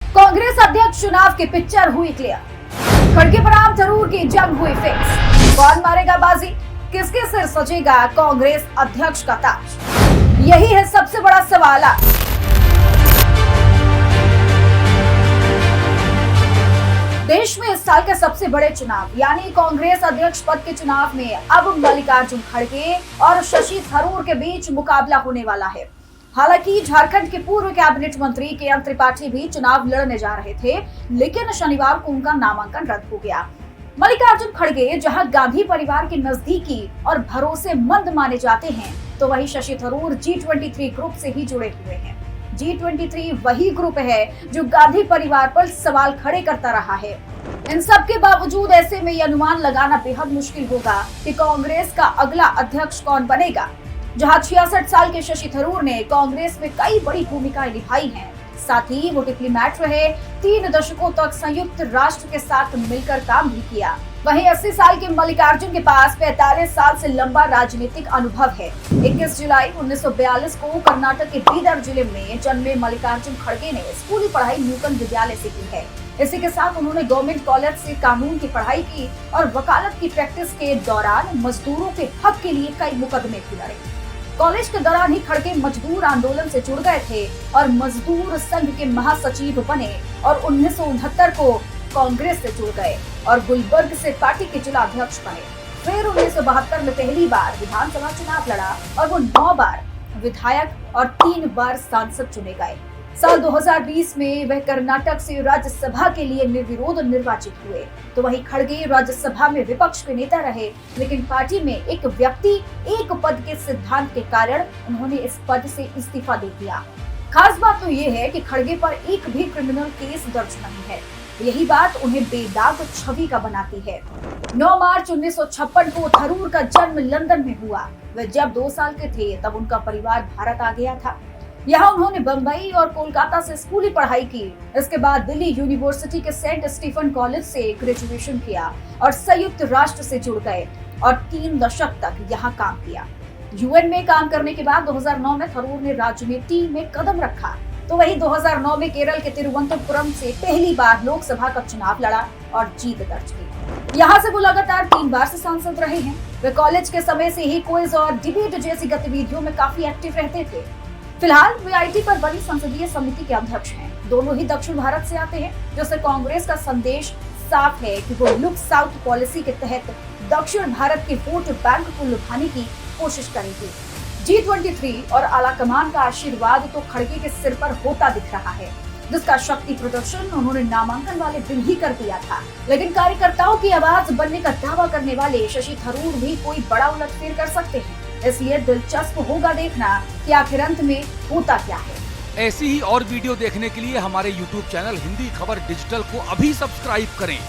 कांग्रेस अध्यक्ष चुनाव की पिक्चर हुई क्लियर। खड़गे बनाम थरूर की जंग हुई फिक्स। कौन मारेगा बाजी, किसके सिर सजेगा कांग्रेस अध्यक्ष का ताज, यही है सबसे बड़ा सवाल। देश में इस साल के सबसे बड़े चुनाव यानी कांग्रेस अध्यक्ष पद के चुनाव में अब मल्लिकार्जुन खड़गे और शशि थरूर के बीच मुकाबला होने वाला है। हालांकि झारखंड के पूर्व कैबिनेट मंत्री के.एन. त्रिपाठी भी चुनाव लड़ने जा रहे थे, लेकिन शनिवार को उनका नामांकन रद्द हो गया। मल्लिकार्जुन खड़गे जहां गांधी परिवार के नजदीकी और भरोसेमंद माने जाते हैं, तो वहीं शशि थरूर G23 ग्रुप से ही जुड़े हुए हैं। G23 वही ग्रुप है जो गांधी परिवार पर सवाल खड़े करता रहा है। इन सब के बावजूद ऐसे में यह अनुमान लगाना बेहद मुश्किल होगा कि कांग्रेस का अगला अध्यक्ष कौन बनेगा। जहां 66 साल के शशि थरूर ने कांग्रेस में कई बड़ी भूमिकाएं निभाई हैं, साथ ही वो डिप्लोमेट रहे, 3 दशकों तक संयुक्त राष्ट्र के साथ मिलकर काम भी किया। वहीं 80 साल के मल्लिकार्जुन के पास 45 साल से लंबा राजनीतिक अनुभव है। 21 जुलाई 1942 को कर्नाटक के बीदर जिले में जन्मे मल्लिकार्जुन खड़गे ने स्कूली पढ़ाई न्यूटन विद्यालय से की है। इसी के साथ उन्होंने गवर्नमेंट कॉलेज से कानून की पढ़ाई की और वकालत की प्रैक्टिस के दौरान मजदूरों के हक के लिए कई मुकदमे भी लड़े। कॉलेज के दौरान ही खड़गे मजदूर आंदोलन से जुड़ गए थे और मजदूर संघ के महासचिव बने और 1969 को कांग्रेस से जुड़ गए और गुलबर्ग से पार्टी के जिला अध्यक्ष बने। फिर 1972 में पहली बार विधानसभा चुनाव लड़ा और वो 9 बार विधायक और 3 बार सांसद चुने गए। साल 2020 में वह कर्नाटक से राज्यसभा के लिए निर्विरोध निर्वाचित हुए। तो वहीं खड़गे राज्यसभा में विपक्ष के नेता रहे, लेकिन पार्टी में एक व्यक्ति एक पद के सिद्धांत के कारण उन्होंने इस पद से इस्तीफा दे दिया। खास बात तो ये है कि खड़गे पर एक भी क्रिमिनल केस दर्ज नहीं है। यही बात उन्हें बेदाग छवि का बनाती है। 9 मार्च 1956 को थरूर का जन्म लंदन में हुआ। वे जब 2 साल के थे तब उनका परिवार भारत आ गया था। यहाँ उन्होंने बम्बई और कोलकाता से स्कूली पढ़ाई की। इसके बाद दिल्ली यूनिवर्सिटी के सेंट स्टीफन कॉलेज से ग्रेजुएशन किया और संयुक्त राष्ट्र से जुड़ गए और 3 दशक तक यहाँ काम किया। यूएन में काम करने के बाद 2009 में थरूर ने राजनीति में कदम रखा। तो वही 2009 में केरल के तिरुवनंतपुरम से पहली बार लोकसभा का चुनाव लड़ा और जीत दर्ज की। यहाँ से वो लगातार 3 बार से सांसद रहे हैं। वे कॉलेज के समय से ही क्विज और डिबेट जैसी गतिविधियों में काफी एक्टिव रहते थे। फिलहाल वे आईटी पर बनी संसदीय समिति के अध्यक्ष हैं। दोनों ही दक्षिण भारत से आते हैं, जिससे कांग्रेस का संदेश साफ है कि वो लुक साउथ पॉलिसी के तहत दक्षिण भारत के वोट बैंक को लुभाने की कोशिश करेगी। G23 और आलाकमान का आशीर्वाद तो खड़गे के सिर पर होता दिख रहा है, जिसका शक्ति प्रदर्शन उन्होंने नामांकन वाले दिन ही कर दिया था। लेकिन कार्यकर्ताओं की आवाज बनने का दावा करने वाले शशि थरूर भी कोई बड़ा उलटफेर कर सकते हैं। इसलिए दिलचस्प होगा देखना कि आखिर अंत में होता क्या है। ऐसी ही और वीडियो देखने के लिए हमारे YouTube चैनल हिंदी खबर डिजिटल को अभी सब्सक्राइब करें